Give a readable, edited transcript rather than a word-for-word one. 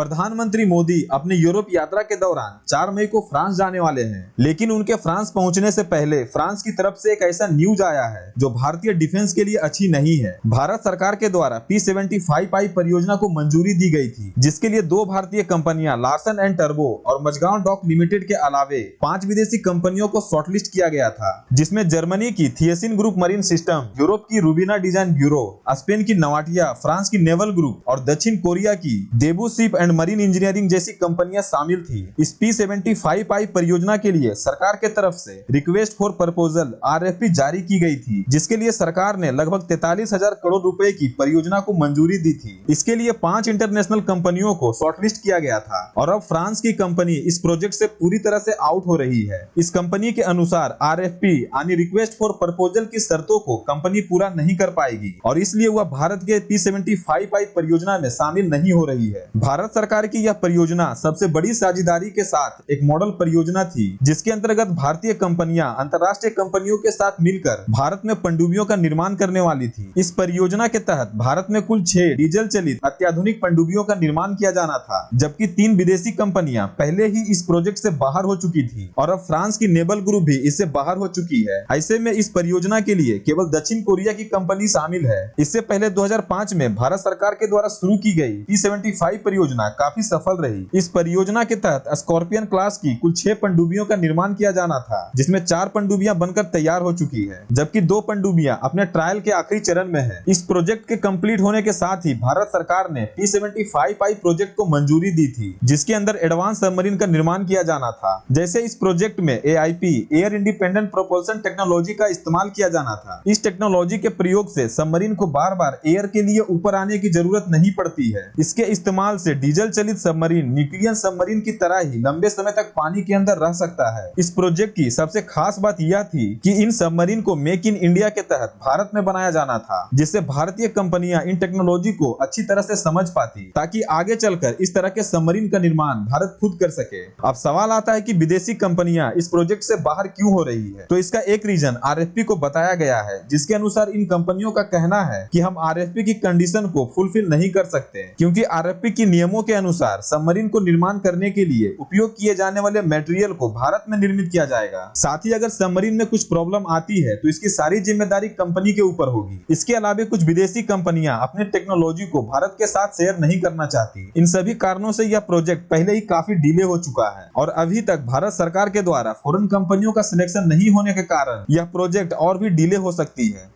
प्रधानमंत्री मोदी अपने यूरोप यात्रा के दौरान 4 मई को फ्रांस जाने वाले हैं, लेकिन उनके फ्रांस पहुंचने से पहले फ्रांस की तरफ से एक ऐसा न्यूज आया है जो भारतीय डिफेंस के लिए अच्छी नहीं है। भारत सरकार के द्वारा P75I परियोजना को मंजूरी दी गई थी, जिसके लिए 2 भारतीय कंपनियां लार्सन एंड टर्बो और मझगांव डॉक लिमिटेड के अलावे 5 विदेशी कंपनियों को शॉर्टलिस्ट किया गया था, जिसमें जर्मनी की थियसिन ग्रुप मरीन सिस्टम, यूरोप की रूबिना डिजाइन ब्यूरो, स्पेन की नवाटिया, फ्रांस की नेवल ग्रुप और दक्षिण कोरिया की देबू शिप एंड मरीन इंजीनियरिंग जैसी कंपनियां शामिल थी। इस P75I परियोजना के लिए सरकार के तरफ से रिक्वेस्ट फॉर प्रपोजल RFP जारी की गई थी, जिसके लिए सरकार ने लगभग 43,000 करोड़ रुपए की परियोजना को मंजूरी दी थी। इसके लिए 5 इंटरनेशनल कंपनियों को शॉर्टलिस्ट किया गया था और अब फ्रांस की कंपनी इस प्रोजेक्ट से पूरी तरह से आउट हो रही है। इस कंपनी के अनुसार RFP यानी रिक्वेस्ट फॉर प्रपोजल की शर्तों को कंपनी पूरा नहीं कर पाएगी और इसलिए वह भारत के P75I परियोजना में शामिल नहीं हो रही है। भारत सरकार की यह परियोजना सबसे बड़ी साझेदारी के साथ एक मॉडल परियोजना थी, जिसके अंतर्गत भारतीय कंपनियां अंतर्राष्ट्रीय कंपनियों के साथ मिलकर भारत में पनडुब्बियों का निर्माण करने वाली थी। इस परियोजना के तहत भारत में कुल 6 डीजल चलित अत्याधुनिक पनडुब्बियों का निर्माण किया जाना था, जबकि 3 विदेशी कंपनियां पहले ही इस प्रोजेक्ट से बाहर हो चुकी थी और अब फ्रांस की नेवल ग्रुप भी इससे बाहर हो चुकी है। ऐसे में इस परियोजना के लिए केवल दक्षिण कोरिया की कंपनी शामिल है। इससे पहले 2005 में भारत सरकार के द्वारा शुरू की गई P75 परियोजना काफी सफल रही। इस परियोजना के तहत स्कॉर्पियन क्लास की कुल 6 पनडुब्बियों का निर्माण किया जाना था, जिसमें 4 पनडुब्बियां बनकर तैयार हो चुकी है, जबकि 2 पनडुब्बियां अपने ट्रायल के आखिरी चरण में है। इस प्रोजेक्ट के कंप्लीट होने के साथ ही भारत सरकार ने P75I प्रोजेक्ट को मंजूरी दी थी, जिसके अंदर एडवांस सबमरीन का निर्माण किया जाना था। जैसे इस प्रोजेक्ट में AIP air independent propulsion technology का इस्तेमाल किया जाना था। इस टेक्नोलॉजी के प्रयोग से सबमरीन को बार बार एयर के लिए ऊपर आने की जरूरत नहीं पड़ती है। इसके इस्तेमाल से डीजल चलित सबमरीन न्यूक्लियर सबमरीन की तरह ही लंबे समय तक पानी के अंदर रह सकता है। इस प्रोजेक्ट की सबसे खास बात यह थी कि इन सबमरीन को मेक इन इंडिया के तहत भारत में बनाया जाना था, जिससे भारतीय कंपनियां इन टेक्नोलॉजी को अच्छी तरह से समझ पाती, ताकि आगे चलकर इस तरह के सबमरीन का निर्माण भारत खुद कर सके। अब सवाल आता है कि विदेशी कंपनियां इस प्रोजेक्ट से बाहर क्यों हो रही है? तो इसका एक रीजन RFP को बताया गया है, जिसके अनुसार इन कंपनियों का कहना है कि हम RFP की कंडीशन को फुलफिल नहीं कर सकते, क्योंकि RFP की नियमों के अनुसार सबमरीन को निर्माण करने के लिए उपयोग किए जाने वाले मटेरियल को भारत में निर्मित किया जाएगा। साथ ही अगर सबमरीन में कुछ प्रॉब्लम आती है तो इसकी सारी जिम्मेदारी कंपनी के ऊपर होगी। इसके अलावा कुछ विदेशी कंपनियां अपने टेक्नोलॉजी को भारत के साथ शेयर नहीं करना चाहती। इन सभी कारणों से यह प्रोजेक्ट पहले ही काफी डिले हो चुका है और अभी तक भारत सरकार के द्वारा फॉरेन कंपनियों का सिलेक्शन नहीं होने के कारण यह प्रोजेक्ट और भी डिले हो सकती है।